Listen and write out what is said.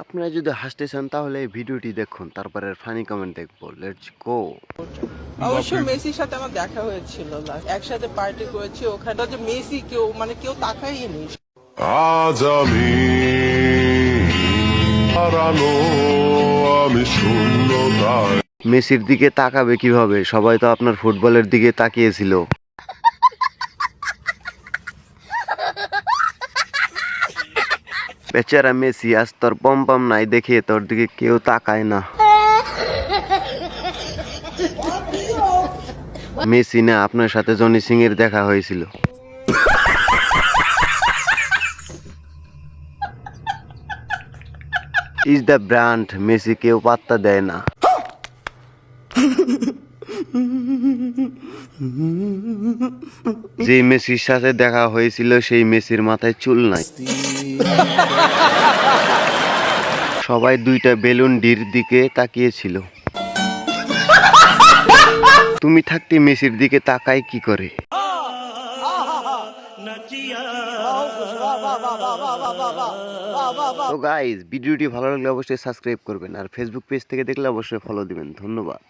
আপনারা যদি হাসতে চান তাহলে এই ভিডিওটি দেখুন, তারপরে ফানি কমেন্ট দেখবো। Let's go. অবশ্য মেসির সাথে আমার দেখা হয়েছিল, একসাথে পার্টি করেছি ওখানে, যে মেসি কেউ তাকাইনি। আজ আমি হারানো, আমি শূন্যতায়। মেসির দিকে তাকাবে কিভাবে? সবাই তো আপনার ফুটবলের দিকে তাকিয়েছিল। বেচারা মেসি, আজ তোর পম নাই দেখে তোর দিকে কেউ তাকায় না। মেসি না, আপনার সাথে জনি সিং এর দেখা হয়েছিল। ইজ দ্য ব্র্যান্ড, মেসি কেউ পাত্তা দেয় না। যে মেসির সাথে দেখা হয়েছিল সেই মেসির মাথায় চুল নাই। সবাই দুইটা বেলুন ডির দিকে তাকিয়েছিল। তুমি থাকতে মেসির দিকে তাকায় কি করে? তো গাইস, ভিডিওটি ভালো লাগলে অবশ্যই সাবস্ক্রাইব করবেন, আর ফেসবুক পেজ থেকে দেখলে অবশ্যই ফলো দিবেন। ধন্যবাদ।